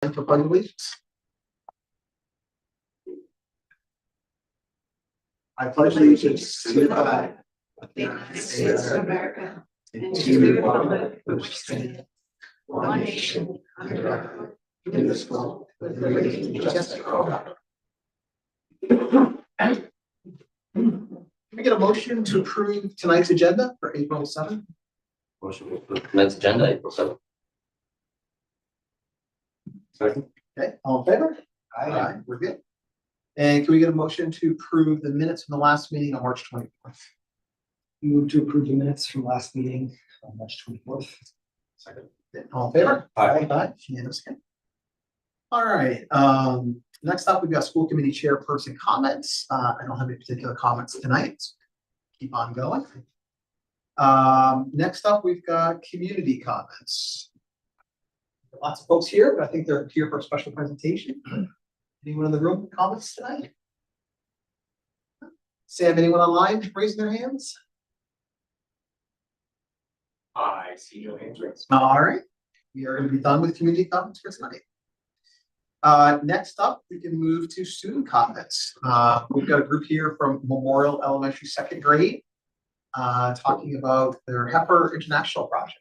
For Pledge of Allegiance. I pledge allegiance to the flag of the United States of America and to the republic for which stands one nation under God, indivisible, with liberty and justice for all. Can we get a motion to approve tonight's agenda for April 7th? Motion to approve tonight's agenda, April 7th. Second. Okay, all in favor? Aye. We're good. And can we get a motion to approve the minutes from the last meeting on March 24th? Move to approve the minutes from last meeting on March 24th. Second. All in favor? Aye. Aye. Unanimous. All right, next up, we've got school committee chairperson comments. I don't have any particular comments tonight. Keep on going. Next up, we've got community comments. Lots of folks here, but I think they're here for a special presentation. Anyone in the room with comments tonight? Sam, anyone online raising their hands? I see no hands raised. All right, we are going to be done with community comments for tonight. Next up, we can move to student comments. We've got a group here from Memorial Elementary second grade talking about their Heifer International Project.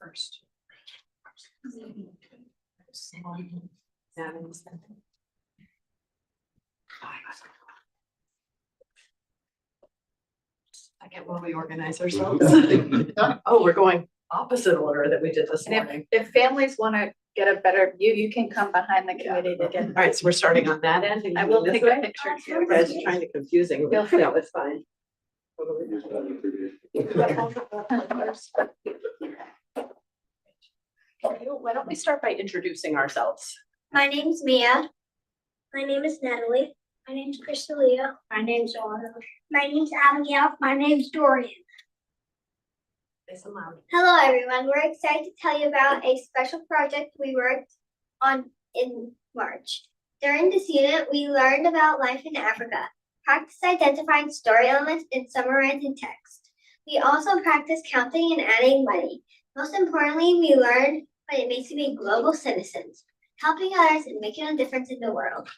First. Second, while we organize ourselves. Oh, we're going opposite order that we did this And morning. if families want to get a better view, you can come behind the committee to get. All right, so we're starting on that end. and I you will this take way? a picture too. You guys are trying to confusing. Feel free. No, it's fine. Why don't we start by introducing ourselves? My name's Mia. My name is Natalie. My name's Crystalia. My name's Anna. My name's Abigail. My name's Dorian. Hello, everyone. We're excited to tell you about a special project we worked on in March. During this unit, we learned about life in Africa, practiced identifying story elements and summarizing text. We also practiced counting and adding money. Most importantly, we learned what it means to be global citizens, helping others and making a difference in the world.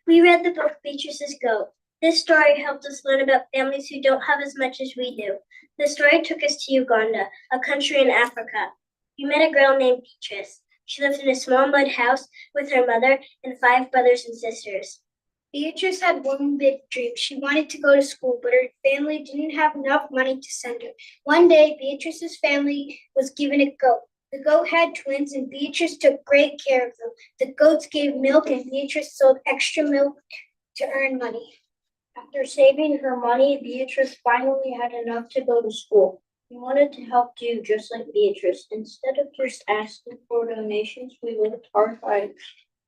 We read the book Beatrice's Goat. This story helped us learn about families who don't have as much as we do. The story took us to Uganda, a country in Africa. We met a girl named Beatrice. She lived in a small mud house with her mother and 5 brothers and sisters. Beatrice had one big dream. She wanted to go to school, but her family didn't have enough money to send her. One day, Beatrice's family was given a goat. The goat had twins, and Beatrice took great care of them. The goats gave milk, and Beatrice sold extra milk to earn money. After saving her money, Beatrice finally had enough to go to school. We wanted to help you just like Beatrice. Instead of just asking for donations, we worked hard by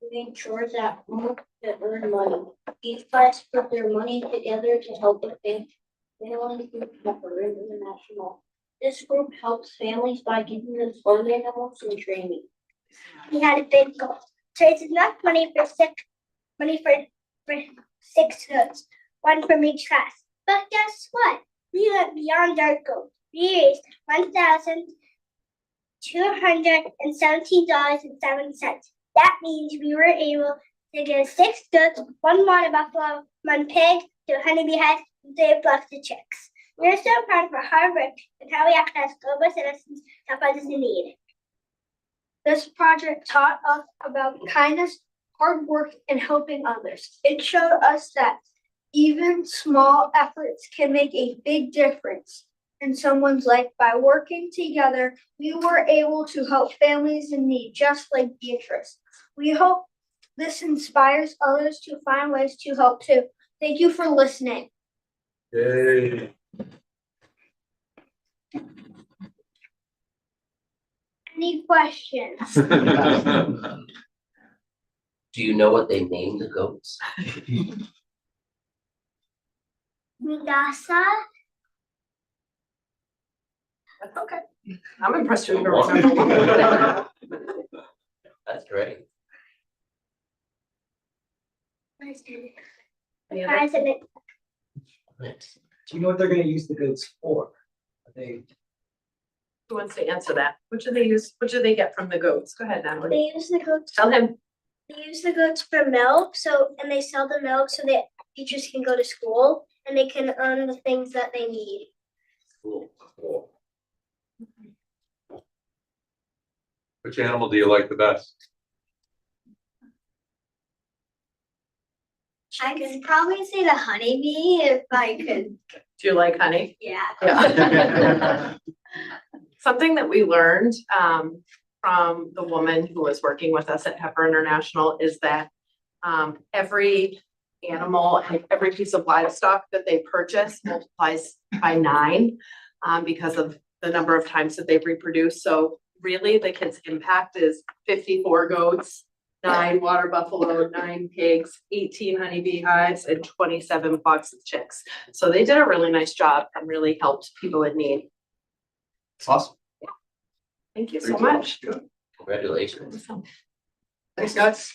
doing chores at home to earn money. Each class put their money together to help the family group Heifer International. This group helps families by giving them farm animals and training. We had a big goal to raise enough money for 6 goats, 1 from each class. But guess what? We went beyond our goal. We raised $1,217.07. That means we were able to get 6 goats, 1 water buffalo, 1 pig, 2 honeybee hives, and 3 flocks of chicks. We're so proud of our hard work and how we act as global citizens to help others in need. This project taught us about kindness, hard work, and helping others. It showed us that even small efforts can make a big difference in someone's life. By working together, we were able to help families in need, just like Beatrice. We hope this inspires others to find ways to help too. Thank you for listening. Yay. Any questions? Do you know what they named the goats? Mudasa. That's okay. I'm impressed you remember. That's great. Any other- Do you know what they're gonna use the goats for? Are they, Who wants to answer that? What do they use? What do they get from the goats? Go ahead, Natalie. They use the goats. Tell him. They use the goats for milk, and they sell the milk so that teachers can go to school and they can earn the things that they need. Cool. Which animal do you like the best? I could probably say the honeybee if I could. Do you like honey? Yeah. Yeah. Something that we learned from the woman who was working with us at Heifer International is that every animal and every piece of livestock that they purchase multiplies by 9 because of the number of times that they've reproduced. So really the kids' impact is 54 goats, 9 water buffalo, 9 pigs, 18 honeybee hives, and 27 flocks of chicks. So they did a really nice job and really helped people in need. It's awesome. Thank you so much. Congratulations. Thanks, guys.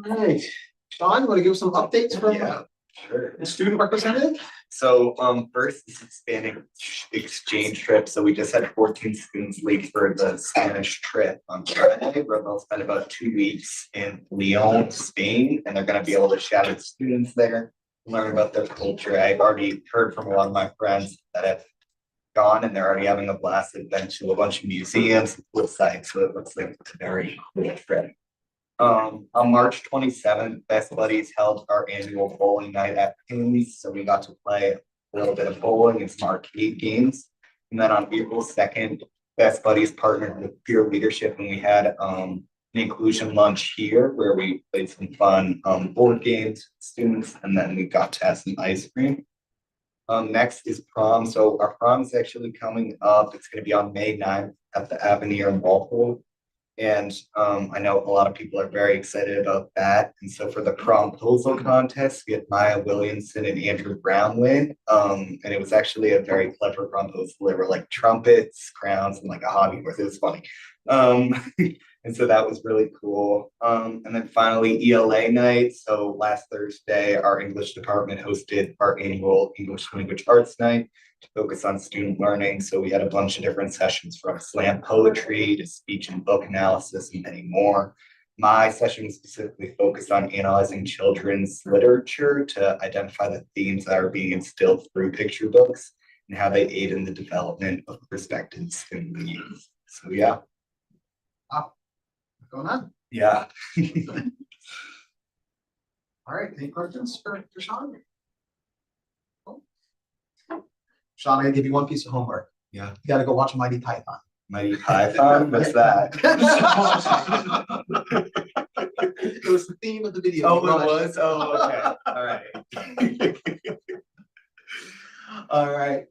All right, Sean, you want to give some updates from Yeah, sure. the student representative? So first this expanding exchange trip. So we just had 14 students leave for the Spanish trip on Friday, where they'll spend about 2 weeks in Lyon, Spain, and they're gonna be able to chat with students there, learn about their culture. I've already heard from a lot of my friends that have gone and they're already having a blast. They've been to a bunch of museums, cool sites, so it looks like it's a very cool trip. On March 27th, Best Buddies held our annual bowling night at Haley's, so we got to play a little bit of bowling and some arcade games. And then on April 2nd, Best Buddies partnered with Peer Leadership and we had an inclusion lunch here where we played some fun board games with students, and then we got to have some ice cream. Next is prom. So our prom is actually coming up. It's going to be on May 9th at the Avenir in Walpole. And I know a lot of people are very excited about that. And so for the promposal contest, we had Maya Williamson and Andrew Brown win. And it was actually a very clever promposal. There were like trumpets, crowns, and like a hobby horse. It was funny. And so that was really cool. And then finally, ELA night. So last Thursday, our English department hosted our annual English Language Arts Night to focus on student learning. So we had a bunch of different sessions from slam poetry to speech and book analysis and many more. My session specifically focused on analyzing children's literature to identify the themes that are being instilled through picture books and how they aid in the development of perspectives in the youth. So yeah. What's going on? Yeah. All right, any questions for Sean? Sean, I'm gonna give you one piece of homework. Yeah. You gotta go watch Mighty Python. Mighty Python, what's that? It was the theme of the video. Oh, it was? Oh, okay. All right. All right,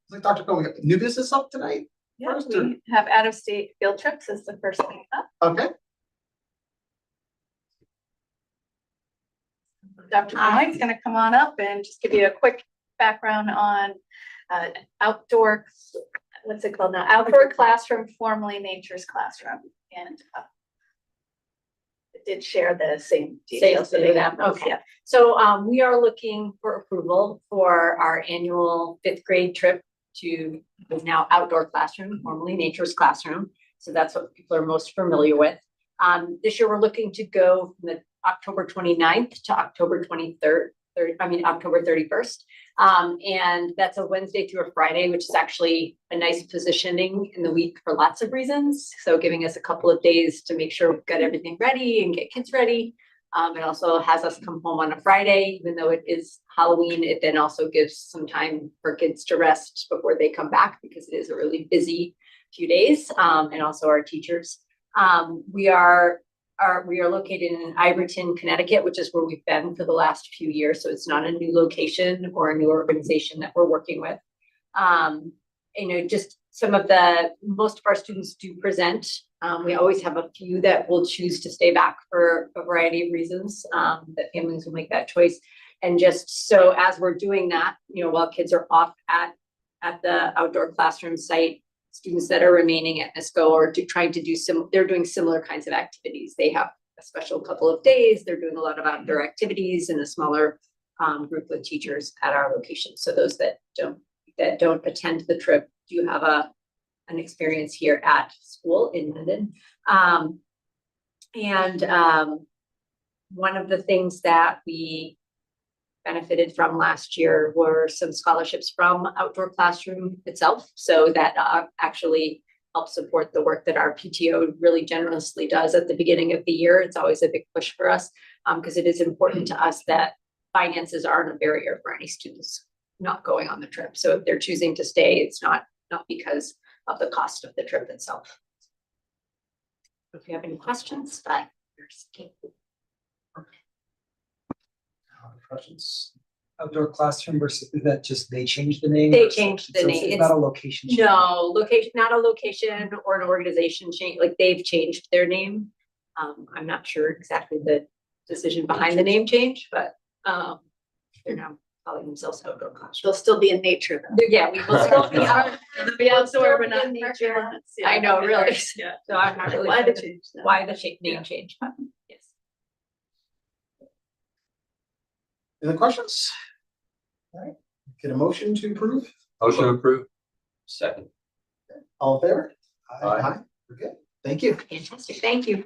like Dr. Cohen, new business up tonight? Yeah, First or- we have out-of-state field trips as the first thing up. Okay, Dr. Cohen's gonna come on up and just give you a quick background on outdoor, what's it called now? Outdoor classroom, formerly nature's classroom. And it did share the same details. Same data. Okay. Yeah. So we are looking for approval for our annual 5th grade trip to the now outdoor classroom, formerly nature's classroom. So that's what people are most familiar with. This year we're looking to go from the October 29th to October 23rd. October 31st. And that's a Wednesday through a Friday, which is actually a nice positioning in the week for lots of reasons. So giving us a couple of days to make sure we've got everything ready and get kids ready. It also has us come home on a Friday, even though it is Halloween. It then also gives some time for kids to rest before they come back because it is a really busy few days. And also our teachers. We are located in Iverton, Connecticut, which is where we've been for the last few years. So it's not a new location or a new organization that we're working with. Just most of our students do present. We always have a few that will choose to stay back for a variety of reasons, that families will make that choice. And just so as we're doing that, while kids are off at the outdoor classroom site, students that are remaining at NISCO or trying to do they're doing similar kinds of activities. They have a special couple of days. They're doing a lot of outdoor activities in a smaller group with teachers at our location. So those that don't attend the trip do have an experience here at school in Mendon. One of the things that we benefited from last year were some scholarships from Outdoor Classroom itself. So that actually helps support the work that our PTO really generously does at the beginning of the year. It's always a big push for us because it is important to us that finances aren't a barrier for any students not going on the trip. So if they're choosing to stay, it's not because of the cost of the trip itself. If you have any questions, but Questions? Outdoor classroom versus, is that just they changed the name? They changed the So name. It's not a location. change. no location, not a location or an organization change. Like they've changed their name. I'm not sure exactly the decision behind the name change, but they're now calling themselves Outdoor Classroom. She'll still be in nature though. Yeah, we will still be out. Be outdoor, but in not in nature. nature. Yeah. I know, really. Yeah. So I'm not really Why sure the change? though? why the name change, but yes. Any questions? All right, get a motion to approve? Motion approved. Second. All in favor? Aye. We're good. Thank you. Fantastic, thank you.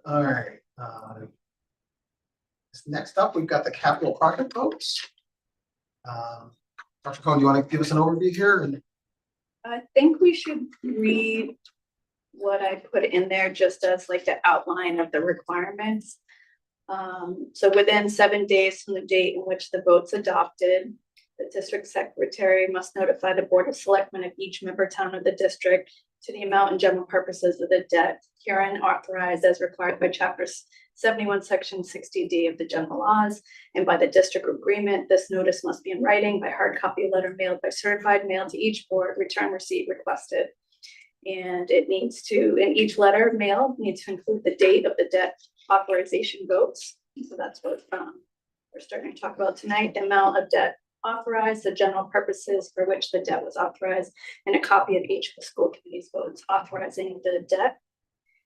All right. Next up, we've got the capital project votes. Dr. Cohen, do you want to give us an overview here? And I think we should read what I put in there just as like the outline of the requirements. So within 7 days from the date in which the vote's adopted, the district secretary must notify the Board of Selectmen of each member town of the district to the amount and general purposes of the debt herein authorized as required by Chapter 71, Section 60D of the general laws and by the district agreement. This notice must be in writing by hard copy letter mailed by certified mail to each board, return receipt requested. And it needs to, in each letter mail, needs to include the date of the debt authorization votes. So that's what we're starting to talk about tonight, the amount of debt authorized, the general purposes for which the debt was authorized, and a copy of each of the school committee's votes authorizing the debt.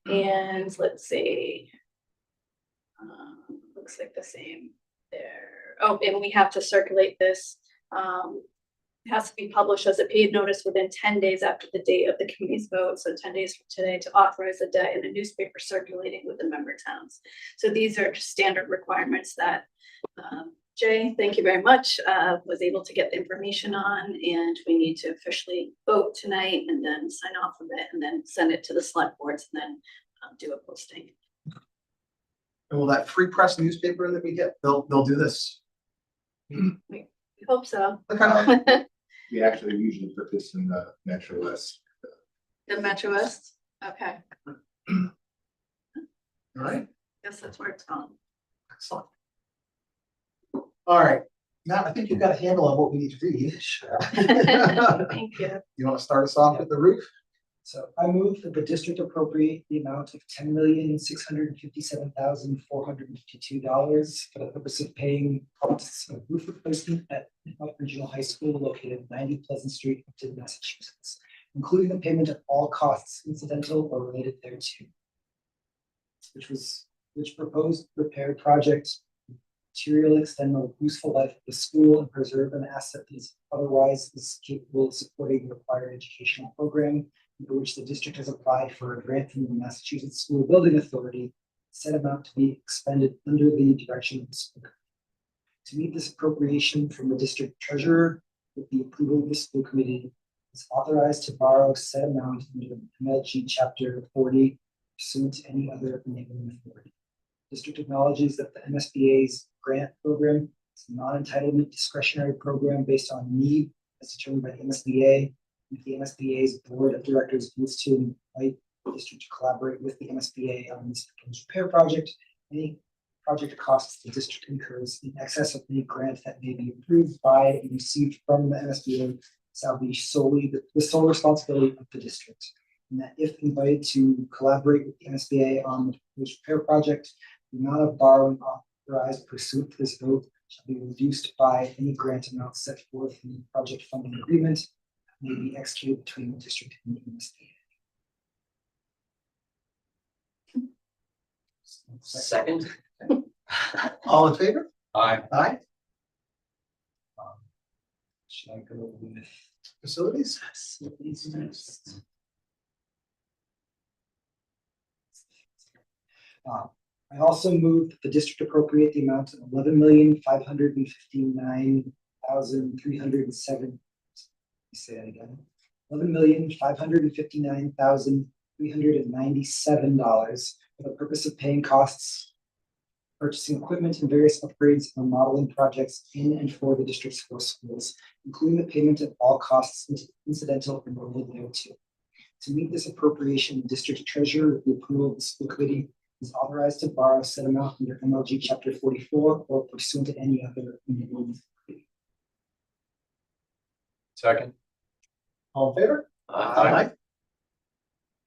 And let's see, looks like the same there. Oh, and we have to circulate this. It has to be published as a paid notice within 10 days after the date of the committee's vote. So 10 days from today to authorize the debt in a newspaper circulating with the member towns. So these are just standard requirements that Jay, thank you very much, was able to get the information on, and we need to officially vote tonight and then sign off of it and then send it to the select boards and then do a posting. And will that free press newspaper that we get, they'll do this? We hope so. Okay. We actually usually put this in the Metro West. The Metro West, okay, All right, guess that's where it's gone. excellent. All right, now I think you've got a handle on what we need to read. Thank you. You want to start us off with the roof? So I move that the district appropriate the amount of $10,657,452 for the purpose of paying costs of roof replacement at Mendon-Upton Regional High School located at 90 Pleasant Street, Upton, Massachusetts, including the payment of all costs incidental or related thereto. Which proposed repair project material extend the useful life of the school and preserve an asset that is otherwise is capable of supporting the required educational program, for which the district has applied for a grant from the Massachusetts School Building Authority, said amount to be expended under the direction of the school. To meet this appropriation from the district treasurer, with the approval of the school committee, is authorized to borrow said amount under MLG Chapter 40 pursuant to any other enabling authority. District acknowledges that the MSBA's grant program is a non-entitlement discretionary program based on need as determined by the MSBA. If the MSBA's board of directors wants to invite the district to collaborate with the MSBA on this proposed repair project, any project costs the district incurs in excess of any grant that may be approved by and received from the MSBA shall be solely the sole responsibility of the district. And that if invited to collaborate with the MSBA on the proposed repair project, the amount of borrowing authorized pursuant to this vote shall be reduced by any grant amount set forth in the project funding agreement that may be executed between the district and the MSBA. Second. All in favor? Aye. Aye. Should I go with Facilities? facilities next? I also moved that the district appropriate the amount of $11,559,307. Say that again. $11,559,397 for the purpose of paying costs, purchasing equipment and various upgrades and modeling projects in and for the district's 4 schools, including the payment of all costs incidental and related thereto. To meet this appropriation, the district treasurer, with the approval of the school committee, is authorized to borrow said amount under MLG Chapter 44 or pursuant to any other amendment. Second. All in favor? Aye.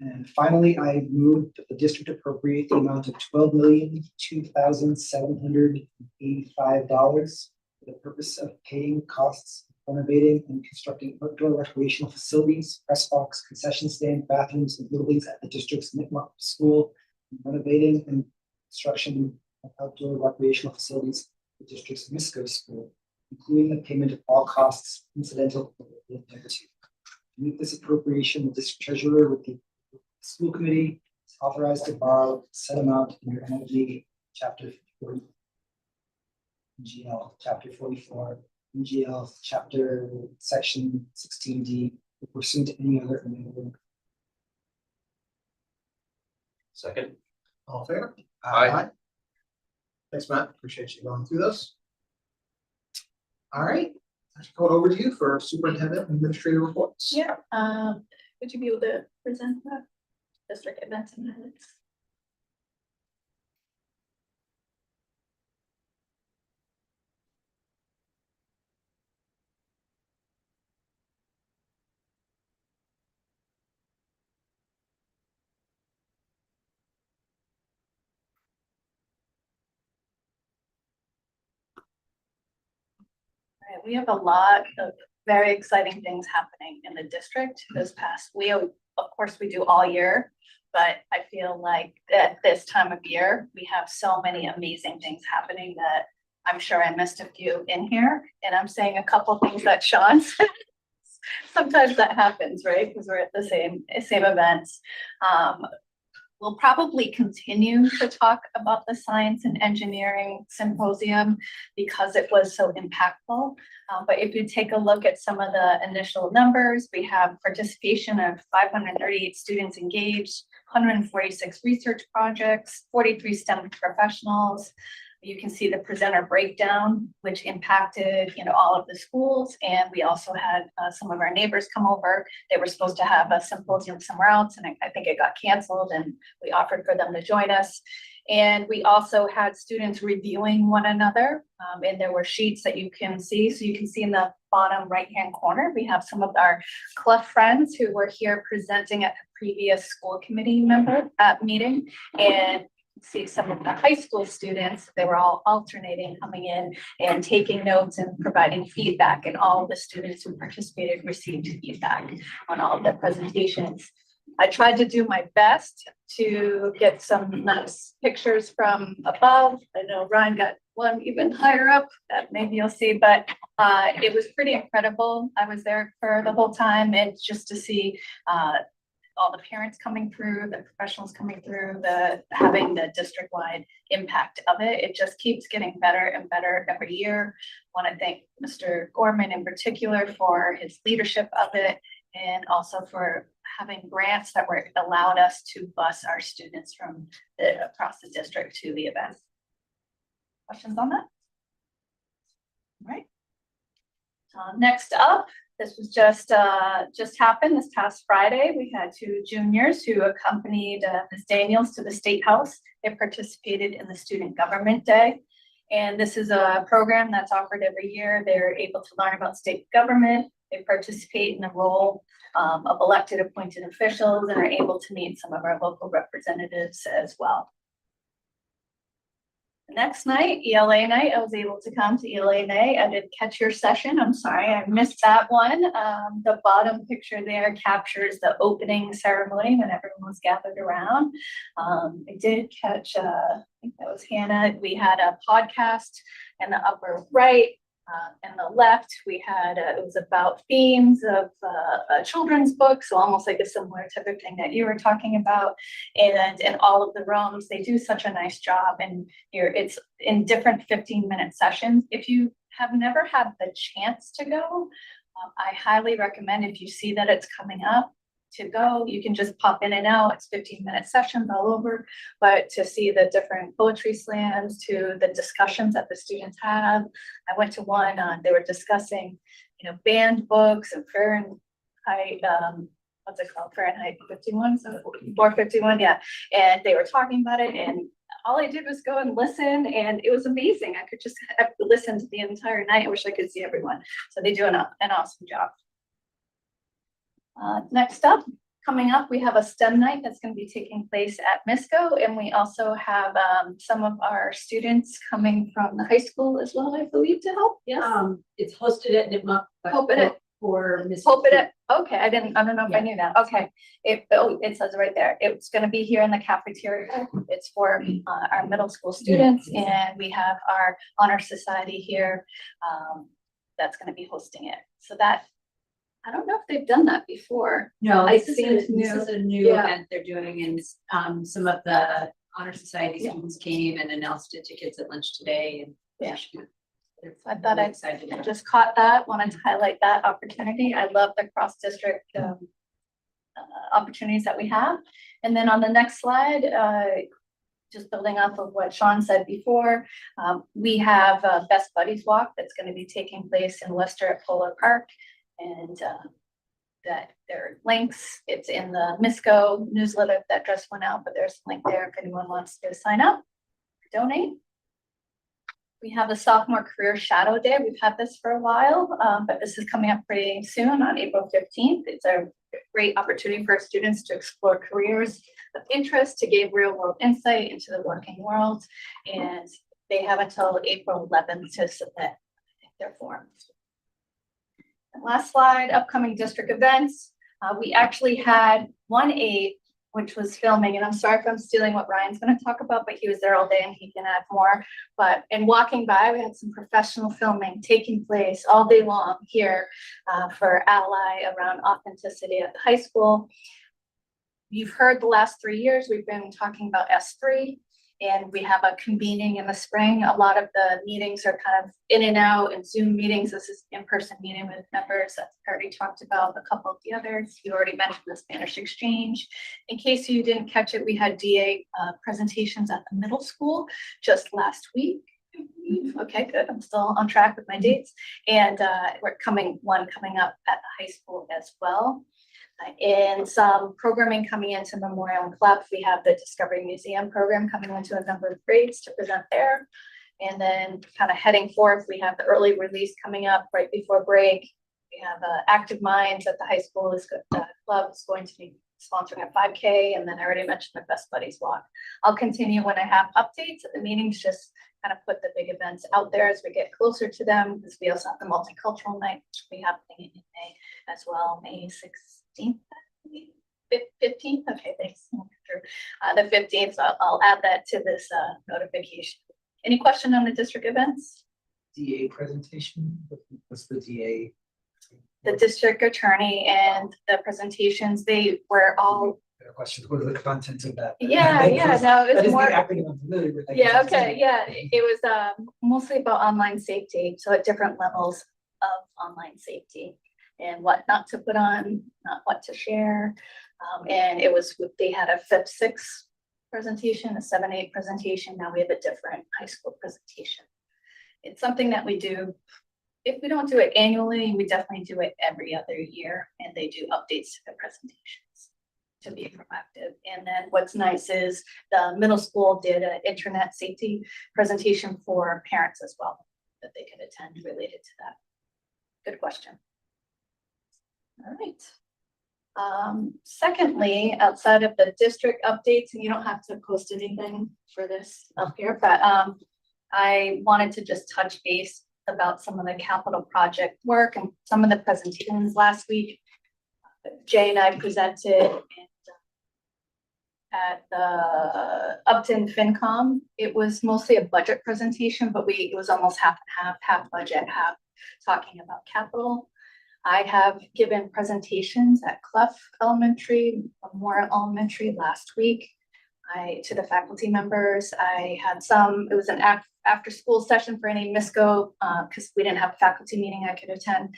And finally, I moved that the district appropriate the amount of $12,002,785 for the purpose of paying costs, renovating and constructing outdoor recreational facilities, press box, concession stand, bathrooms, and buildings at the district's Mendon-Upton school, and renovating and construction of outdoor recreational facilities at the district's Misco school, including the payment of all costs incidental to thereto. To meet this appropriation, the district treasurer with the school committee is authorized to borrow said amount under MLG Chapter 40, GL Chapter 44, GL Chapter Section 16D, pursuant to any other amendment. Second. All in favor? Aye. Thanks, Matt. Appreciate you going through those. All right, I should go over to you for superintendent and administrative reports. Yeah, would you be able to present that? District events and highlights. All right, we have a lot of very exciting things happening in the district this past. Of course, we do all year, but I feel like at this time of year, we have so many amazing things happening that I'm sure I missed a few in here, and I'm saying a couple things that Sean said. Sometimes that happens, right? Because we're at the same events. We'll probably continue to talk about the science and engineering symposium because it was so impactful. But if you take a look at some of the initial numbers, we have participation of 538 students engaged, 146 research projects, 43 STEM professionals. You can see the presenter breakdown, which impacted, all of the schools. And we also had some of our neighbors come over. They were supposed to have a symposium somewhere else, and I think it got canceled, and we offered for them to join us. And we also had students reviewing one another, and there were sheets that you can see. So you can see in the bottom right-hand corner, we have some of our Clough friends who were here presenting at the previous school committee member meeting. And see some of the high school students, they were all alternating, coming in and taking notes and providing feedback, and all of the students who participated received feedback on all of the presentations. I tried to do my best to get some nice pictures from above. I know Ryan got one even higher up that maybe you'll see, but it was pretty incredible. I was there for the whole time, and just to see all the parents coming through, the professionals coming through, having the district-wide impact of it. It just keeps getting better and better every year. I want to thank Mr. Gorman in particular for his leadership of it, and also for having grants that were allowed us to bus our students from across the district to the event. Questions on that? All right. Next up, this was just happened this past Friday. We had 2 juniors who accompanied Ms. Daniels to the State House. They participated in the Student Government Day. And this is a program that's offered every year. They're able to learn about state government. They participate in the role of elected appointed officials, and are able to meet some of our local representatives as well. The next night, ELA night, I was able to come to ELA night. I didn't catch your session. I'm sorry, I missed that one. The bottom picture there captures the opening ceremony when everyone was gathered around. I did catch, I think that was Hannah. We had a podcast in the upper right. In the left, we had, it was about themes of a children's book, so almost like a similar type of thing that you were talking about. And in all of the rooms, they do such a nice job, and it's in different 15-minute sessions. If you have never had the chance to go, I highly recommend, if you see that it's coming up, to go. You can just pop in and out. It's 15-minute sessions all over, but to see the different poetry slams, to the discussions that the students have. I went to one, they were discussing, banned books and Fahrenheit, what's it called? Fahrenheit 51, so 451, yeah. And they were talking about it, and all I did was go and listen, and it was amazing. I could just listen to the entire night. I wish I could see everyone. So they do an awesome job. Next up, coming up, we have a STEM night that's going to be taking place at MISCO, and we also have some of our students coming from the high school as well, I believe, to help. Yes. It's hosted at NIPMUC, Hope for Miss. Okay, I don't know if I knew that. Okay, it says right there. It's going to be here in the cafeteria. It's for our middle school students, and we have our honor society here that's going to be hosting it. So that, I don't know if they've done that before. No, I've this seen is a new Yeah. event they're doing, and some of the honor society students came and announced it to kids at lunch today, and Yeah. they're I thought really I excited about it. just caught that, wanted to highlight that opportunity. I love the cross-district opportunities that we have. And then on the next slide, just building off of what Sean said before, we have a Best Buddies Walk that's going to be taking place in Worcester at Polar Park. And that there are links. It's in the MISCO newsletter that just went out, but there's a link there if anyone wants to sign up, donate. We have the Sophomore Career Shadow Day. We've had this for a while, but this is coming up pretty soon on April 15th. It's a great opportunity for students to explore careers of interest, to gain real world insight into the working world. And they have until April 11th to submit their forms. And last slide, upcoming district events. We actually had 1/8, which was filming, and I'm sorry if I'm stealing what Ryan's going to talk about, but he was there all day and he can add more. But in walking by, we had some professional filming taking place all day long here for Ally around authenticity at the high school. You've heard the last 3 years, we've been talking about S3. And we have a convening in the spring. A lot of the meetings are kind of in and out and Zoom meetings. This is in-person meeting with members. That's already talked about. A couple of the others. You already mentioned the Spanish exchange. In case you didn't catch it, we had DA presentations at the middle school just last week. Okay, good. I'm still on track with my dates. And we're coming up at the high school as well. And some programming coming into Memorial and Clef. We have the Discovery Museum program coming into a number of grades to present there. And then kind of heading forth, we have the early release coming up right before break. We have Active Minds at the high school club is going to be sponsoring a 5K. And then I already mentioned the Best Buddies Walk. I'll continue when I have updates at the meetings, just kind of put the big events out there as we get closer to them, because we also have the multicultural night, which will be happening in May as well, May 16th, 15th. Okay, thanks. The 15th, so I'll add that to this notification. Any question on the district events? DA presentation, what's the DA? The district attorney and the presentations, they were all. Questions, what are the contents of that? Yeah, no, it That was is the more. acronym I'm familiar with. Yeah, okay, yeah, it was mostly about online safety, so at different levels of online safety and what not to put on, not what to share. And it was, they had a 5th, 6th presentation, a 7, 8 presentation. Now we have a different high school presentation. It's something that we do. If we don't do it annually, we definitely do it every other year, and they do updates to the presentations to be proactive. And then what's nice is the middle school did an internet safety presentation for parents as well that they could attend related to that. Good question. All right. Secondly, outside of the district updates, and you don't have to post anything for this up here, but I wanted to just touch base about some of the capital project work and some of the presentations last week. Jay and I presented at the Upton FinCom. It was mostly a budget presentation, but it was almost half and half budget, half talking about capital. I have given presentations at Clough Elementary, Memorial Elementary last week. To the faculty members, I had it was an after school session for any MISCO, because we didn't have a faculty meeting I could attend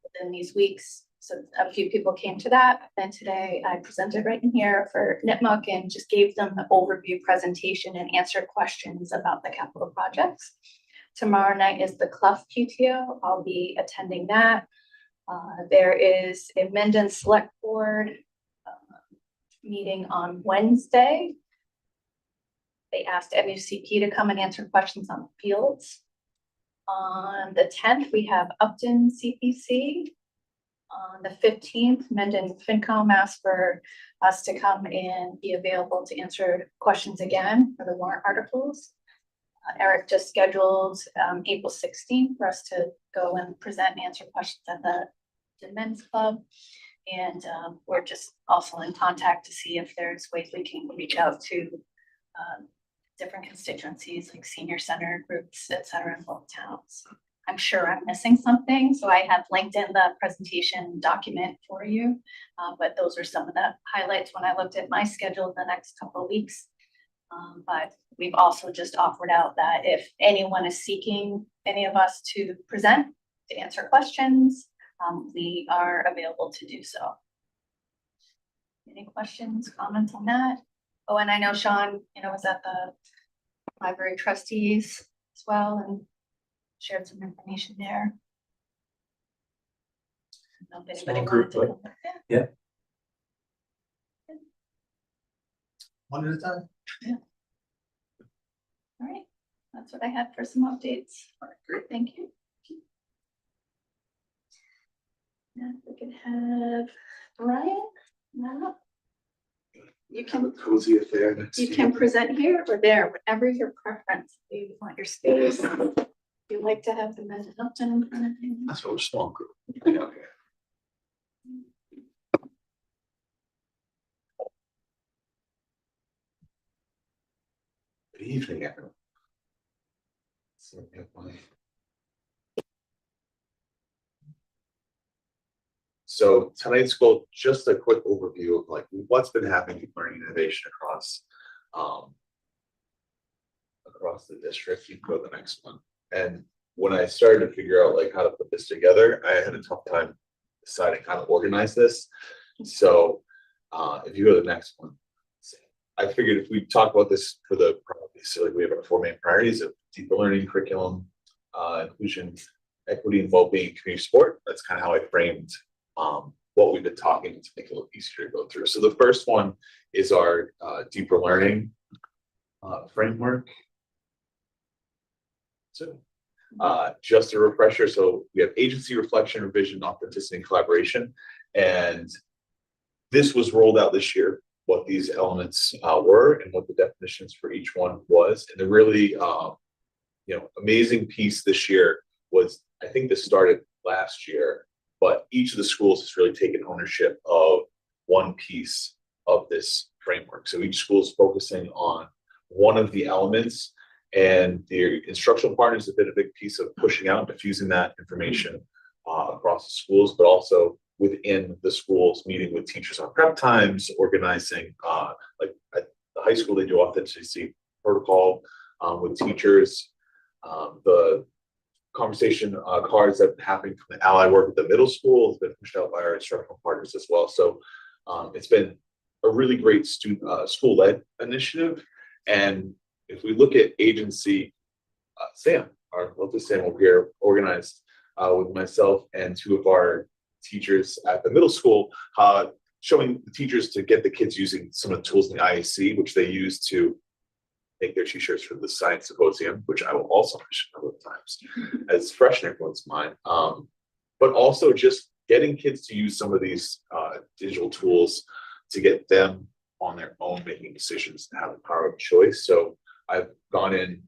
within these weeks. So a few people came to that. And today I presented right in here for Nipmuc and just gave them the overview presentation and answered questions about the capital projects. Tomorrow night is the Clough PTO. I'll be attending that. There is a Mendon Select Board meeting on Wednesday. They asked MUCP to come and answer questions on fields. On the 10th, we have Upton CPC. On the 15th, Mendon FinCom asked for us to come and be available to answer questions again for the warrant articles. Eric just scheduled April 16th for us to go and present and answer questions at the Men's Club. And we're just also in contact to see if there's ways we can reach out to different constituencies like senior center groups, et cetera, in both towns. I'm sure I'm missing something, so I have linked in the presentation document for you. But those are some of the highlights when I looked at my schedule the next couple of weeks. But we've also just offered out that if anyone is seeking any of us to present, to answer questions, we are available to do so. Any questions, comments on that? Oh, and I know Sean, was at the library trustees as well and shared some information there. I don't know if anybody Small group, wanted to but- come. Yeah. One at a time. All right, that's what I had for some updates. All right, great. Thank you. Now we can have Brian. Now you can Cozy affair next you to can present here or there, whatever your preference. If you want your space. If you like to have the Mendon-Upton in front of you. That's what we're small group. Yeah. Good evening, everyone. So tonight's goal, just a quick overview of like what's been happening with learning innovation across the district. You can go to the next one. And when I started to figure out like how to put this together, I had a tough time deciding how to organize this. So if you go to the next one, I figured if we talk about this for the priorities, so like we have our 4 main priorities of deeper learning, curriculum, inclusion, equity, and well-being, community support. That's kind of how I framed what we've been talking to make it a little easier to go through. So the first one is our deeper learning framework. So just a refresher. So we have agency, reflection, revision, authenticity, and collaboration. And this was rolled out this year, what these elements were and what the definitions for each one was. And the really amazing piece this year was, I think this started last year, but each of the schools has really taken ownership of one piece of this framework. So each school is focusing on one of the elements, and the instructional partners have been a big piece of pushing out and diffusing that information across the schools, but also within the schools, meeting with teachers on prep times, organizing, like at the high school, they do authenticity protocol with teachers. The conversation cards that happen from the ally work with the middle school has been pushed out by our instructional partners as well. So it's been a really great school-led initiative. And if we look at agency, Sam, our lovely Sam over here, organized with myself and 2 of our teachers at the middle school, showing the teachers to get the kids using some of the tools in the IAC, which they use to make their t-shirts for the science symposium, which I will also mention a couple of times as fresh in everyone's mind. But also just getting kids to use some of these digital tools to get them on their own making decisions and have the power of choice. So I've gone in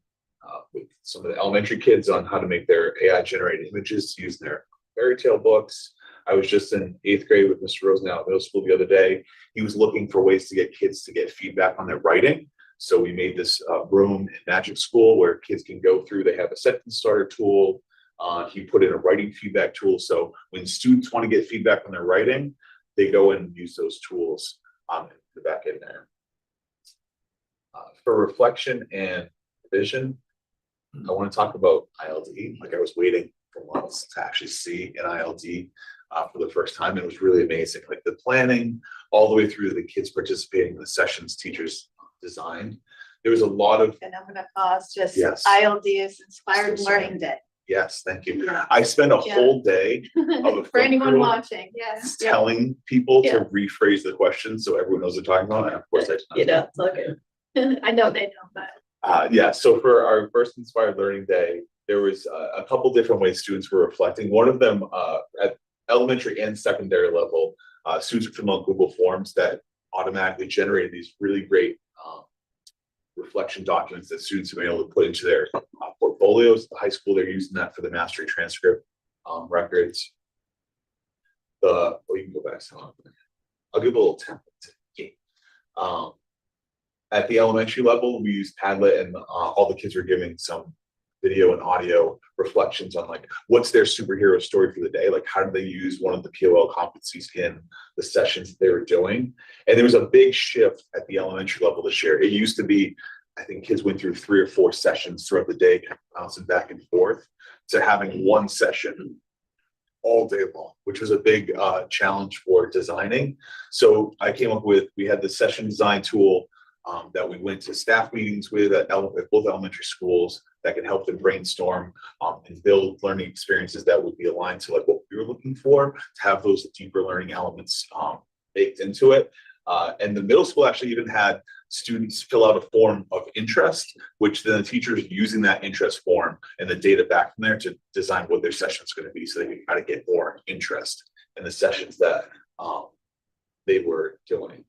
with some of the elementary kids on how to make their AI generated images to use in their fairy tale books. I was just in 8th grade with Mr. Rosenau at middle school the other day. He was looking for ways to get kids to get feedback on their writing. So we made this room in Magic School where kids can go through. They have a sentence starter tool. He put in a writing feedback tool. So when students want to get feedback on their writing, they go and use those tools in the back end there. For reflection and vision, I want to talk about ILD. Like I was waiting for months to actually see an ILD for the first time. It was really amazing. Like the planning all the way through the kids participating in the sessions teachers designed. There was a lot of, And I'm gonna pause, just Yes. ILD is Inspired So sorry. Learning Day. yes, thank you. Yeah. I spent a Yeah. whole day a For anyone film crew watching, yes. Yeah. telling people Yeah. to rephrase the question so everyone knows what they're talking about. And of course, I did not. You know, it's okay. I know they know, but. Yeah, so for our first Inspired Learning Day, there was a couple different ways students were reflecting. One of them at elementary and secondary level, students were filling out Google Forms that automatically generated these really great reflection documents that students have been able to put into their portfolios. At the high school, they're using that for the mastery transcript records. You can go back. So I'll give a little template. At the elementary level, we used Padlet, and all the kids were giving some video and audio reflections on like what's their superhero story for the day, like how did they use one of the POL competencies in the sessions that they were doing. And there was a big shift at the elementary level this year. It used to be, I think kids went through 3 or 4 sessions throughout the day, bouncing back and forth, to having one session all day long, which was a big challenge for designing. So I came up with, we had the session design tool that we went to staff meetings with at both elementary schools that could help them brainstorm and build learning experiences that would be aligned to like what we were looking for, to have those deeper learning elements baked into it. And the middle school actually even had students fill out a form of interest, which then the teachers using that interest form and the data back from there to design what their session is going to be, so they can try to get more interest in the sessions that they were doing.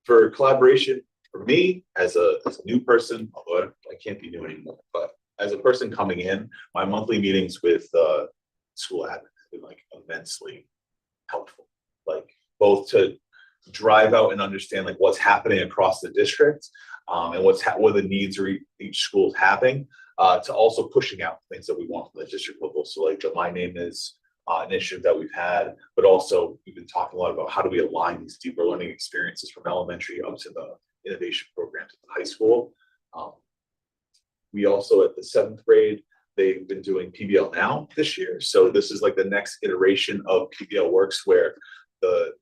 For collaboration, for me, as a new person, although I can't be new anymore, but as a person coming in, my monthly meetings with school admin have been like immensely helpful. Like both to drive out and understand like what's happening across the district and what the needs are each school's having, to also pushing out things that we want from the district level. So like the My Name Is initiative that we've had, but also we've been talking a lot about how do we align these deeper learning experiences from elementary up to the innovation programs at the high school. We also at the 7th grade, they've been doing PBL Now this year. So this is like the next iteration of PBL Works, where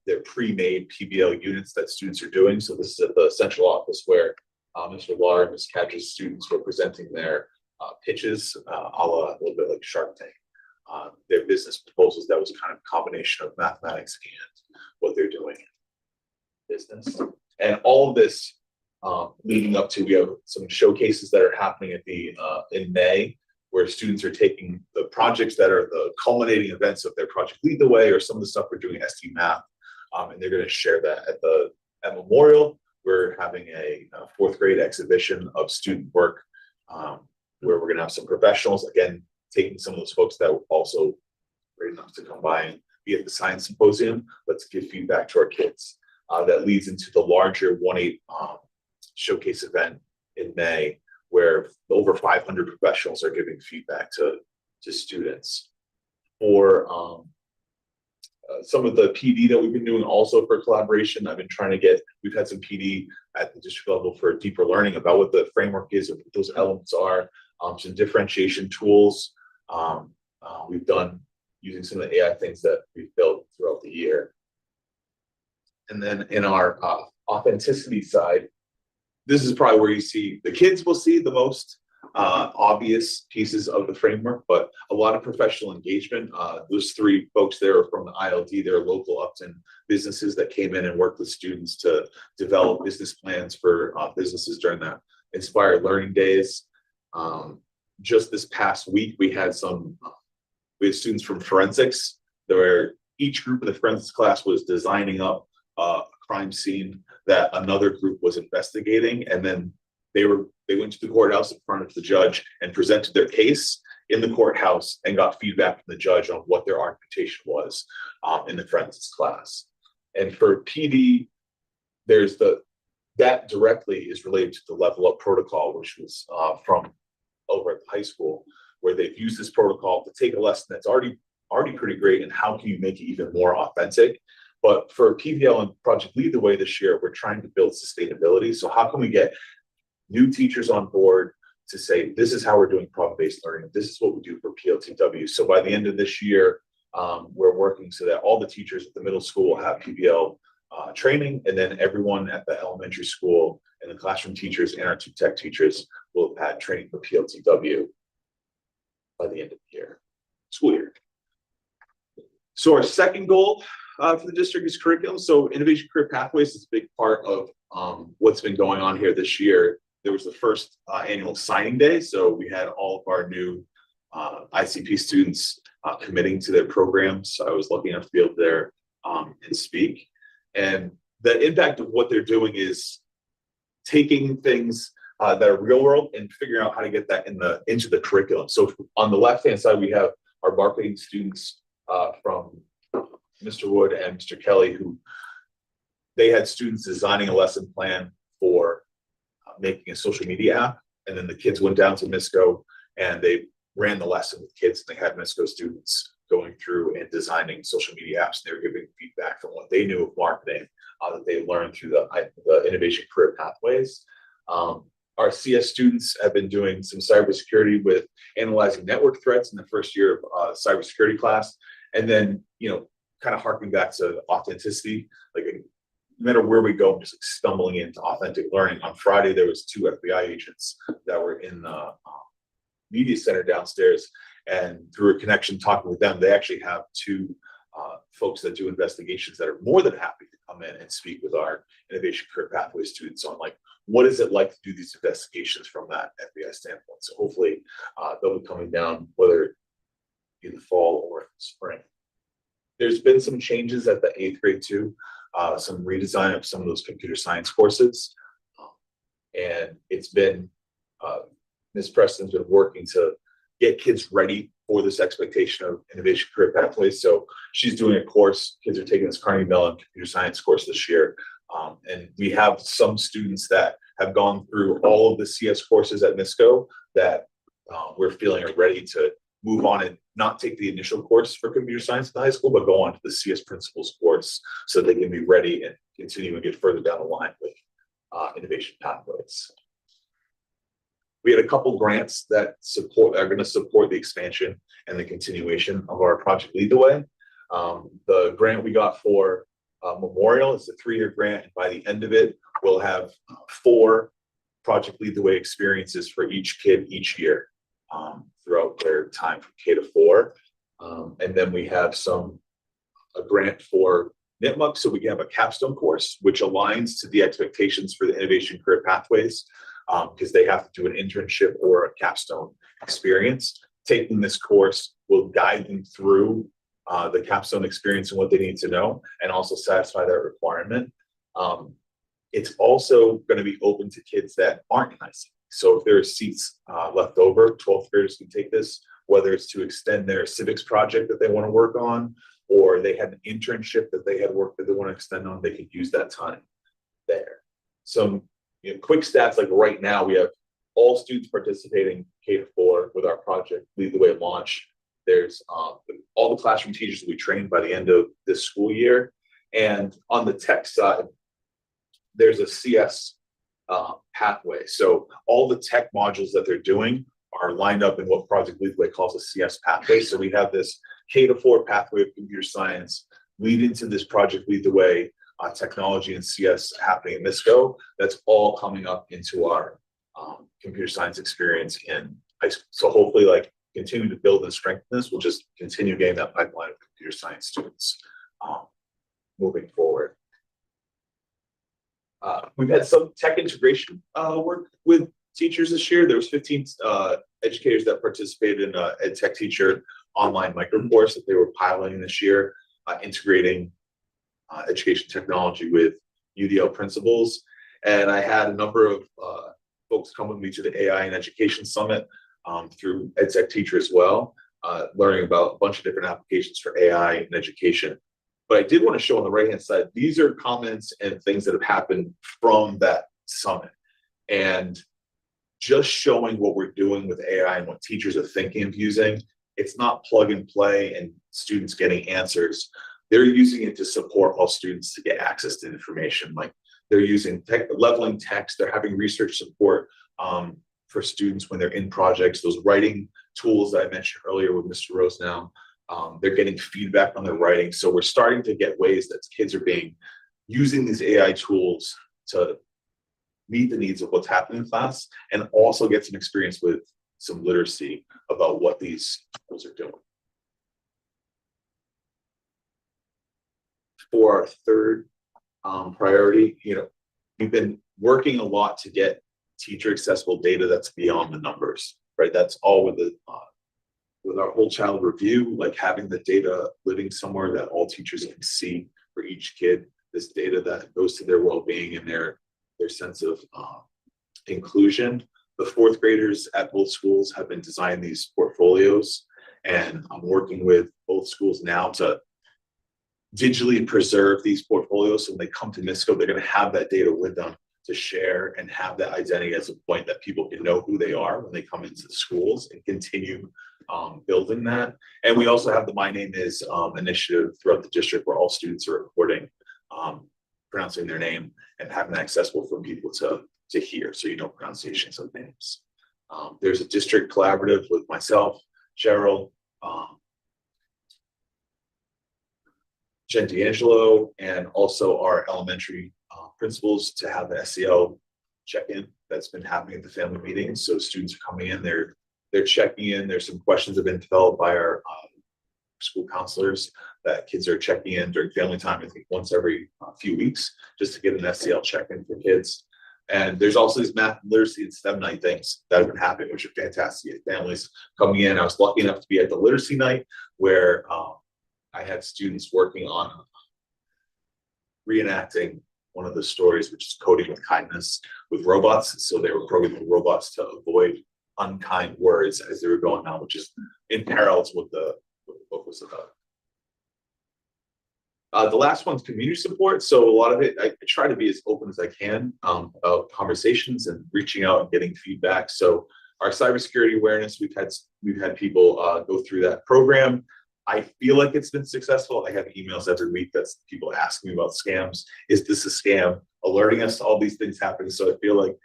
they're pre-made PBL units that students are doing. So this is at the central office where Mr. Lahr and Ms. Cadge's students were presenting their pitches, a little bit like Shark Tank. Their business proposals that was kind of a combination of mathematics and what they're doing in business. And all of this leading up to, we have some showcases that are happening at in May, where students are taking the projects that are the culminating events of their Project Lead the Way, or some of the stuff we're doing at ST Math, and they're going to share that at Memorial. We're having a 4th grade exhibition of student work, where we're going to have some professionals, again, taking some of those folks that were also great enough to come by and be at the science symposium. Let's give feedback to our kids. That leads into the larger 1-8 showcase event in May, where over 500 professionals are giving feedback to students. For some of the PD that we've been doing also for collaboration, I've been trying to we've had some PD at the district level for deeper learning about what the framework is, and what those elements are, some differentiation tools we've done using some of the AI things that we've built throughout the year. And then in our authenticity side, this is probably where you see the kids will see the most obvious pieces of the framework, but a lot of professional engagement. Those 3 folks there are from the ILD. They're local Upton businesses that came in and worked with students to develop business plans for businesses during the Inspired Learning Days. Just this past week, we had students from forensics, where each group of the forensics class was designing up a crime scene that another group was investigating, and then they They went to the courthouse in front of the judge and presented their case in the courthouse and got feedback from the judge on what their argumentation was in the forensics class. And for PD, there's that directly is related to the level up protocol, which was from over at the high school, where they've used this protocol to take a lesson that's already pretty great, and how can you make it even more authentic. But for PVL and Project Lead the Way this year, we're trying to build sustainability. So how can we get new teachers on board to say, this is how we're doing problem-based learning, this is what we do for PLTW. So by the end of this year, we're working so that all the teachers at the middle school will have PBL training, and then everyone at the elementary school and the classroom teachers and our 2 tech teachers will have had training for PLTW by the end of the school year. So our second goal for the district is curriculum. So Innovation Career Pathways is a big part of what's been going on here this year. There was the first annual signing day. So we had all of our new ICP students committing to their programs. So I was lucky enough to be able to there and speak. And the impact of what they're doing is taking things that are real world and figuring out how to get that into the curriculum. So on the left-hand side, we have our marketing students from Mr. Wood and Mr. Kelly, who they had students designing a lesson plan for making a social media app. And then the kids went down to MISCO and they ran the lesson with kids. And they had MISCO students going through and designing social media apps. And they were giving feedback from what they knew of marketing that they learned through the Innovation Career Pathways. Our CS students have been doing some cybersecurity with analyzing network threats in the first year of cybersecurity class. And then, kind of harking back to authenticity, like no matter where we go, I'm just like stumbling into authentic learning. On Friday, there was 2 FBI agents that were in the media center downstairs, and through a connection talking with them, they actually have 2 folks that do investigations that are more than happy to come in and speak with our Innovation Career Pathway students on like, what is it like to do these investigations from that FBI standpoint? So hopefully they'll be coming down, whether in the fall or in the spring. There's been some changes at the 8th grade too, some redesign of some of those computer science courses. And it's been, Ms. Preston's been working to get kids ready for this expectation of Innovation Career Pathways. So she's doing a course, kids are taking this Carnegie Mellon computer science course this year. And we have some students that have gone through all of the CS courses at MISCO that we're feeling are ready to move on and not take the initial course for computer science in high school, but go on to the CS principles course so they can be ready and continue and get further down the line with Innovation Pathways. We had a couple grants that are going to support the expansion and the continuation of our Project Lead the Way. The grant we got for Memorial is a 3-year grant, and by the end of it, we'll have 4 Project Lead the Way experiences for each kid each year throughout their time from K to 4. And then we have a grant for NITMUC, so we can have a capstone course, which aligns to the expectations for the Innovation Career Pathways, because they have to do an internship or a capstone experience. Taking this course will guide them through the capstone experience and what they need to know, and also satisfy that requirement. It's also going to be open to kids that aren't in IC. So if there are seats left over, 12th graders can take this, whether it's to extend their civics project that they want to work on, or they had an internship that they had work that they want to extend on, they could use that time there. Some quick stats, like right now we have all students participating K to 4 with our Project Lead the Way launch. There's all the classroom teachers will be trained by the end of this school year. And on the tech side, there's a CS pathway. So all the tech modules that they're doing are lined up in what Project Lead the Way calls a CS pathway. So we have this K to 4 pathway of computer science lead into this Project Lead the Way technology and CS happening in MISCO. That's all coming up into our computer science experience in high school. So hopefully, like, continue to build and strengthen this. We'll just continue getting that pipeline of computer science students moving forward. We've had some tech integration work with teachers this year. There was 15 educators that participated in a ed tech teacher online micro course that they were piloting this year, integrating education technology with UDL principles. And I had a number of folks come with me to the AI and Education Summit through EdTech Teacher as well, learning about a bunch of different applications for AI in education. But I did want to show on the right-hand side, these are comments and things that have happened from that summit. And just showing what we're doing with AI and what teachers are thinking of using. It's not plug and play and students getting answers. They're using it to support all students to get access to information. Like they're using leveling text, they're having research support for students when they're in projects, those writing tools that I mentioned earlier with Mr. Rose now. They're getting feedback on their writing. So we're starting to get ways that kids are using these AI tools to meet the needs of what's happening in class and also get some experience with some literacy about what these tools are doing. For our third priority, we've been working a lot to get teacher accessible data that's beyond the numbers, right? That's all with our whole child review, like having the data living somewhere that all teachers can see for each kid, this data that goes to their well-being and their sense of inclusion. The fourth graders at both schools have been designing these portfolios, and I'm working with both schools now to digitally preserve these portfolios. So when they come to NISCO, they're going to have that data with them to share and have that identity as a point that people can know who they are when they come into the schools and continue building that. And we also have the My Name Is initiative throughout the district where all students are recording, pronouncing their name and having that accessible for people to hear, so pronunciations of names. There's a district collaborative with myself, Cheryl, Jen D'Angelo, and also our elementary principals to have the SEL check-in that's been happening at the family meetings. So students are coming in, they're checking in. There's some questions that have been developed by our school counselors that kids are checking in during family time, I think once every few weeks, just to get an SEL check-in for kids. And there's also these math, literacy, and STEM night things that have been happening, which are fantastic. Families coming in. I was lucky enough to be at the literacy night where I had students working on reenacting one of the stories, which is coding with kindness with robots. So they were programming robots to avoid unkind words as they were going on, which is in parallel to what the book was about. The last one's community support. So a lot of it, I try to be as open as I can about conversations and reaching out and getting feedback. So our cybersecurity awareness, we've had people go through that program. I feel like it's been successful. I have emails every week that's people asking me about scams. Is this a scam? Alerting us to all these things happening. So I feel like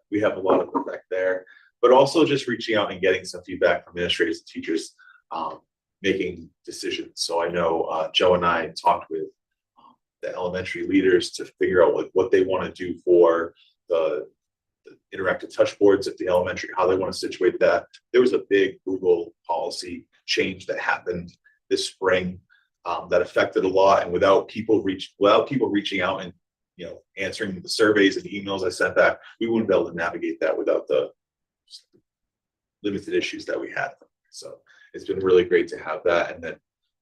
we have a lot of effect there. But also just reaching out and getting some feedback from administrators and teachers making decisions. So I know Joe and I talked with the elementary leaders to figure out what they want to do for the interactive touch boards at the elementary, how they want to situate that. There was a big Google policy change that happened this spring that affected a lot, and without people reaching out and answering the surveys and emails I sent back, we wouldn't be able to navigate that without the limited issues that we had. So it's been really great to have that, and then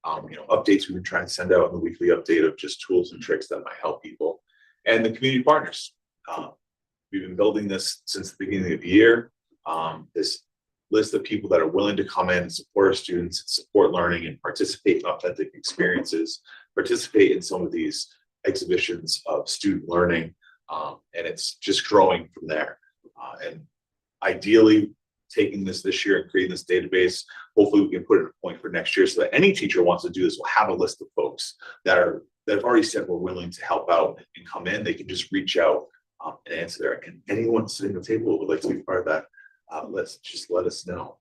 updates we've been trying to send out in the weekly update of just tools and tricks that might help people, and the community partners. We've been building this since the beginning of the year. This list of people that are willing to come in and support our students, support learning, and participate in authentic experiences, participate in some of these exhibitions of student learning, and it's just growing from there. And ideally, taking this year and creating this database, hopefully we can put it in a point for next year so that any teacher who wants to do this will have a list of folks that have already said we're willing to help out and come in. They can just reach out and answer there. And anyone sitting at the table who would like to be part of that, let us know.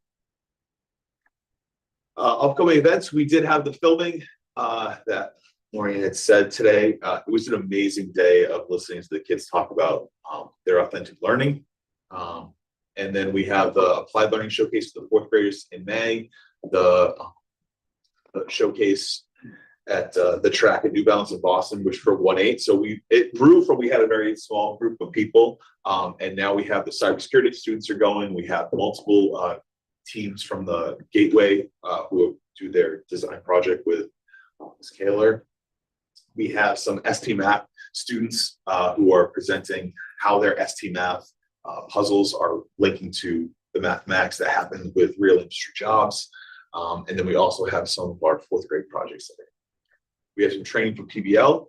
Upcoming events, we did have the filming that Maureen had said today. It was an amazing day of listening to the kids talk about their authentic learning. And then we have the applied learning showcase to the fourth graders in May, the showcase at the track at New Balance in Boston, which for 1-8. So it grew from, we had a very small group of people, and now we have the cybersecurity students are going. We have multiple teams from the Gateway who do their design project with Ms. Kaler. We have some ST Math students who are presenting how their ST Math puzzles are linking to the mathematics that happen with real industry jobs. And then we also have some of our fourth grade projects. We have some training for PBL.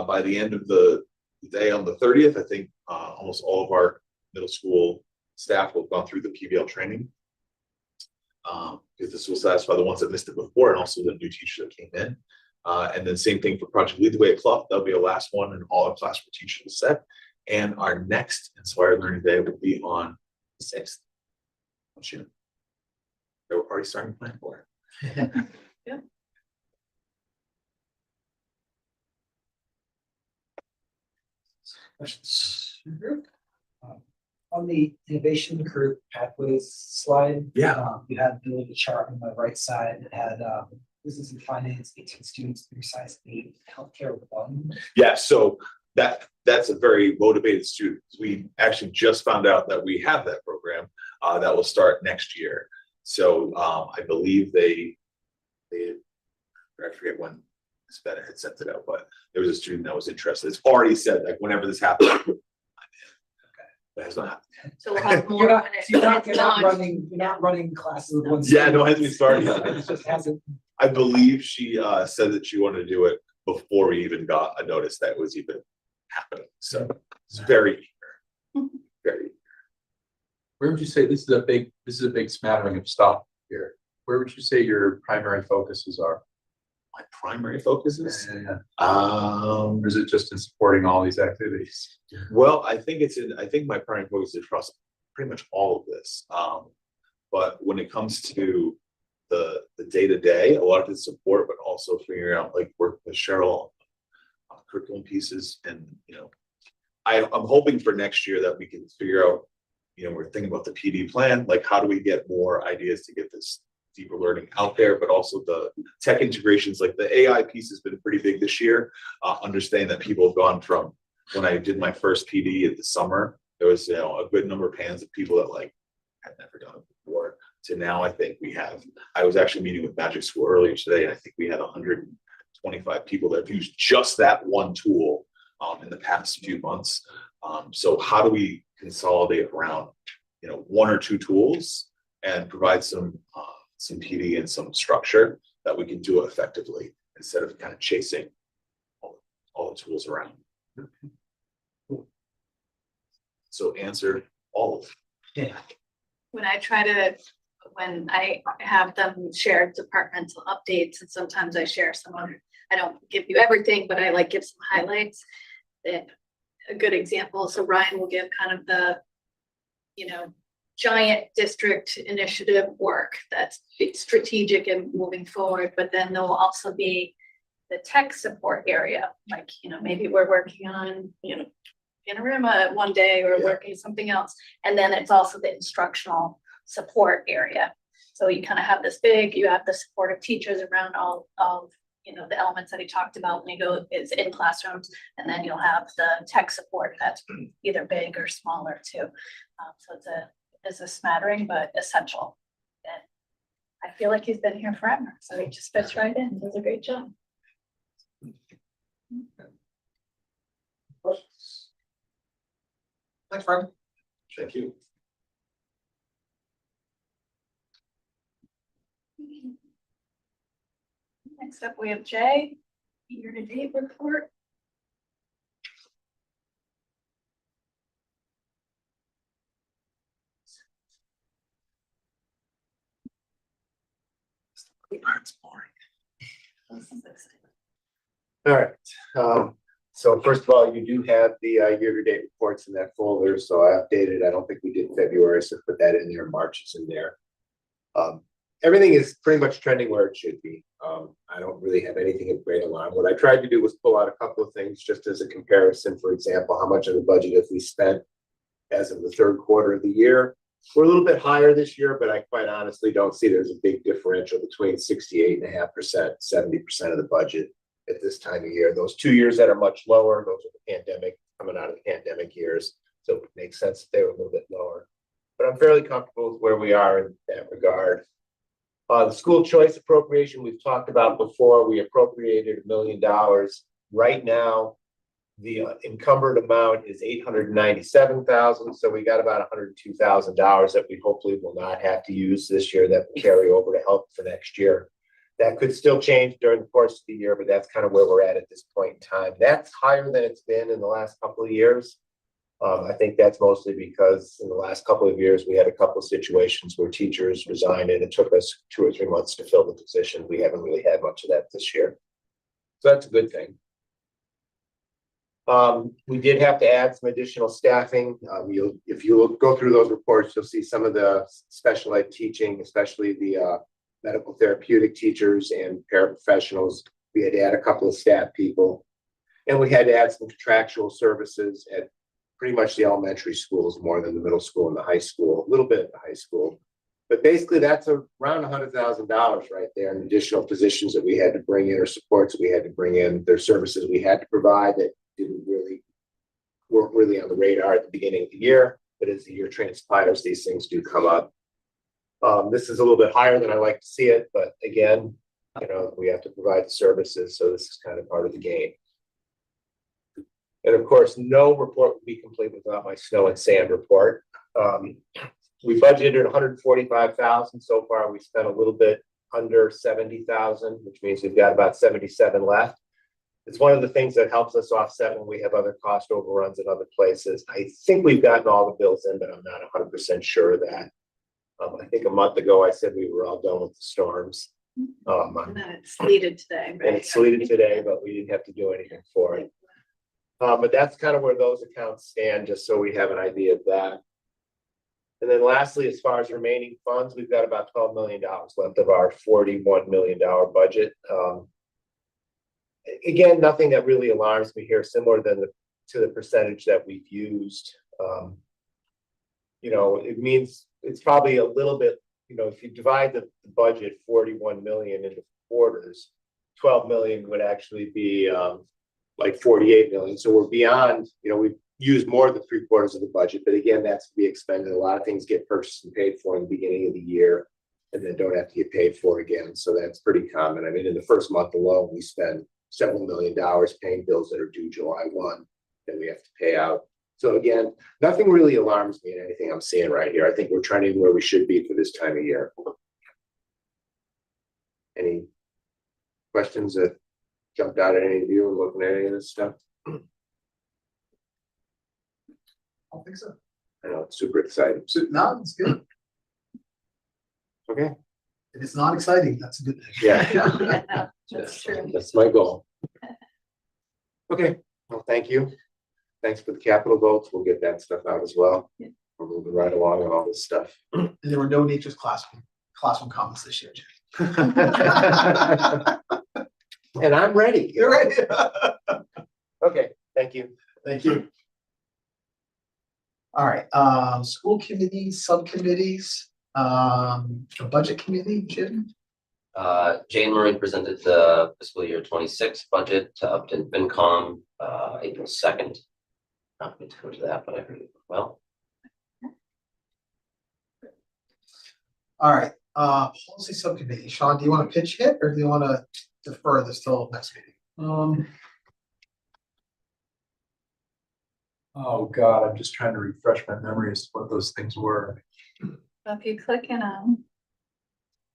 By the end of the day on the 30th, I think almost all of our middle school staff will have gone through the PBL training. Because this will satisfy the ones that missed it before and also the new teacher that came in. And then same thing for Project Lead the Way at Clough. That'll be our last one, and all our classroom teachers will set. And our next Inspired Learning Day will be on the 6th of June. They were already starting to plan for it. Yeah. Questions? On the innovation curve pathways slide. Yeah. You had the chart on the right side that had business and finance, 18 students, 3 size 8, healthcare 1. Yeah, so that's a very motivated student. We actually just found out that we have that program that will start next year. So I believe they I forget when Ms. Bennett had sent it out, but there was a student that was interested. It's already said, like, whenever this happens, I'm in. Okay. But it has not happened. So we'll have more You're on not, it. you're not, It's not- you're not running classes with one. Yeah, no, it hasn't student. even started. It just hasn't. I believe she said that she wanted to do it before we even got a notice that it was even happening. So it's very eager. Very eager. Where would you say this is a big smattering of stuff here? Where would you say your primary focuses are? My primary focus is Or is it just in supporting all these activities? well, I think my primary focus is across pretty much all of this. But when it comes to the day-to-day, a lot of it's support, but also figuring out, like, work with Cheryl on curriculum pieces. And I'm hoping for next year that we can figure out, we're thinking about the PD plan, like, how do we get more ideas to get this deeper learning out there, but also the tech integrations, like the AI piece has been pretty big this year. Understanding that people have gone from when I did my first PD in the summer, there was a good number of hands of people that like had never done it before, to now I think I was actually meeting with Magic School earlier today, and I think we had 125 people that have used just that one tool in the past few months. So how do we consolidate around 1 or 2 tools and provide some PD and some structure that we can do it effectively instead of kind of chasing all the tools around. So answer all of them. Yeah. When I have them share departmental updates, and sometimes I share some other, I don't give you everything, but I give some highlights. That a good example, so Ryan will give kind of the, giant district initiative work that's strategic and moving forward, but then there will also be the tech support area, maybe we're working on, Panorama one day or working something else. And then it's also the instructional support area. So you kind of have this you have the supportive teachers around all of, the elements that he talked about when he is in classrooms, and then you'll have the tech support that's either big or smaller too. So it's a smattering, but essential. And I feel like he's been here forever, so he just fits right in, does a great job. Thanks, Fred. Thank you. Next up, we have Jay, year-to-date report. This is exciting. All right, so first of all, you do have the year-to-date reports in that folder, so I updated. I don't think we did February, so put that in there. March is in there. Everything is pretty much trending where it should be. I don't really have anything of great alarm. What I tried to do was pull out a couple of things just as a comparison. For example, how much of the budget have we spent as of the third quarter of the year? We're a little bit higher this year, but I quite honestly don't see there's a big differential between 68.5%, 70% of the budget at this time of year. Those 2 years that are much lower, those are the pandemic, coming out of the pandemic years. So it makes sense that they were a little bit lower. But I'm fairly comfortable with where we are in that regard. The school choice appropriation we've talked about before, we appropriated $1 million. Right now, The encumbered amount is $897,000, so we got about $102,000 that we hopefully will not have to use this year that will carry over to help for next year. That could still change during the course of the year, but that's kind of where we're at this point in time. That's higher than it's been in the last couple of years. I think that's mostly because in the last couple of years, we had a couple of situations where teachers resigned and it took us 2 or 3 months to fill the position. We haven't really had much of that this year. So that's a good thing. We did have to add some additional staffing. If you go through those reports, you'll see some of the special ed teaching, especially the medical therapeutic teachers and paraprofessionals. We had to add a couple of staff people. And we had to add some contractual services at pretty much the elementary schools more than the middle school and the high school, a little bit at the high school. But basically that's around $100,000 right there in additional positions that we had to bring in or supports that we had to bring in. There's services we had to provide that weren't really on the radar at the beginning of the year, but as the year transpires, these things do come up. This is a little bit higher than I like to see it, but again, we have to provide the services, so this is kind of part of the game. And of course, no report would be complete without my snow and sand report. We budgeted $145,000 so far. We spent a little bit under $70,000, which means we've got about 77 left. It's one of the things that helps us offset when we have other cost overruns in other places. I think we've gotten all the bills in, but I'm not 100% sure of that. I think a month ago I said we were all done with the storms. And then it's sleeted today, right? And it's sleeted today, but we didn't have to do anything for it. But that's kind of where those accounts stand, just so we have an idea of that. And then lastly, as far as remaining funds, we've got about $12 million left of our $41 million budget. Again, nothing that really alarms me here, similar to the percentage that we've used. It means it's probably a little bit, if you divide the budget 41 million into quarters, 12 million would actually be like 48 million. So we're beyond, we've used more than 3/4 of the budget, but again, that's to be expended. A lot of things get purchased and paid for in the beginning of the year and then don't have to get paid for again. So that's pretty common. I mean, in the first month alone, we spend several $million paying bills that are due July 1 that we have to pay out. So again, nothing really alarms me in anything I'm seeing right here. I think we're trending where we should be for this time of year. Any questions that jumped out at any of you looking at any of this stuff? I don't think so. I know, it's super exciting. So, no, it's good. Okay. If it's not exciting, that's a good thing. Yeah. That's true. That's my goal. Okay, well, thank you. Thanks for the capital votes. We'll get that stuff out as well. Yeah. We're moving right along on all this stuff. And there were no nature's classroom comments this year, Jim. And I'm ready. You're ready. Okay, thank you. Thank you. All right, school committees, subcommittees, the budget committee, Jim. Jane Marie presented the fiscal year 26 budget to Upton FinCom, April 2nd. Not going to go to that, but I heard it well. All right, policy subcommittee. Sean, do you want to pitch it or do you want to defer this till next meeting? Oh, God, I'm just trying to refresh my memory as to what those things were. If you click in on,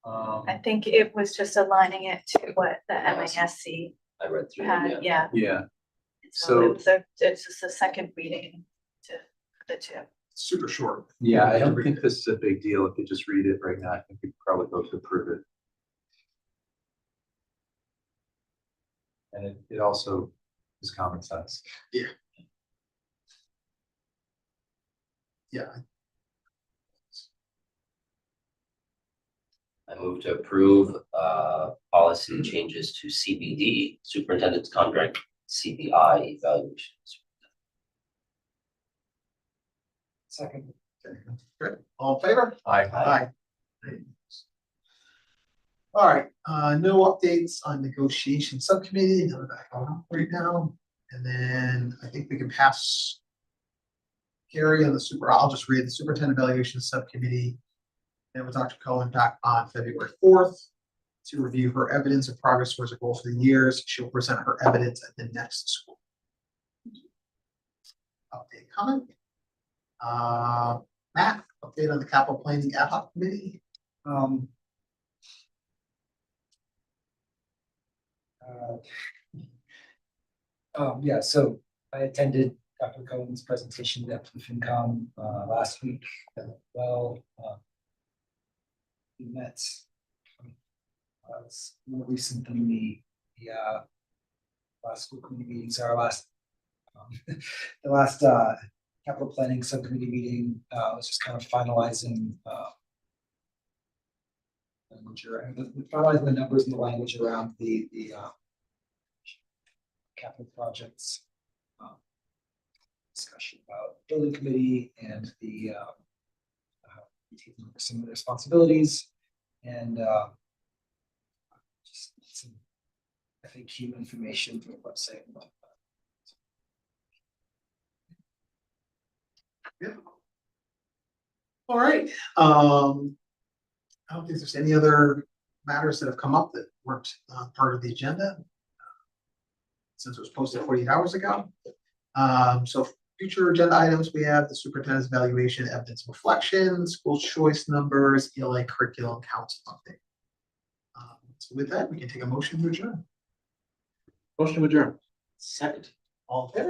Um, I think it was just aligning it to what the MASC I read through had, it, yeah. yeah, So So- it's just a second reading to the two. Super short. yeah, I don't think this is a big deal. If you just read it right now, I think we could probably go to approve it. And it also is common sense. Yeah. I move to approve policy changes to CBD, superintendent's contract, CBI evaluations. Second. Okay, good. All in favor? Aye. All right, no updates on negotiation subcommittee, none of that going on right now. And then I think we can pass Gary on I'll just read the superintendent evaluation subcommittee. And with Dr. Cohen back on February 4th to review her evidence of progress towards her goal for the years. She'll present her evidence at the next school. update comment. Matt, update on the capital planning ad hoc committee. Um, uh, yeah, so I attended Dr. Cohen's presentation at the FinCom last week. Well, we met. It's more recent than the last school committee meetings. Our last the last capital planning subcommittee meeting was just kind of finalizing finalizing the numbers and the language around the capital projects. Discussion about building committee and the taking over some of the responsibilities and just some FAQ information for the website. Yeah. All right. I don't think there's any other matters that have come up that weren't part of the agenda since it was posted 48 hours ago. So future agenda items, we have the superintendent's evaluation, evidence reflection, school choice numbers, ELA curriculum council update. So with that, we can take a motion to adjourn. Motion to adjourn. Second. All in favor?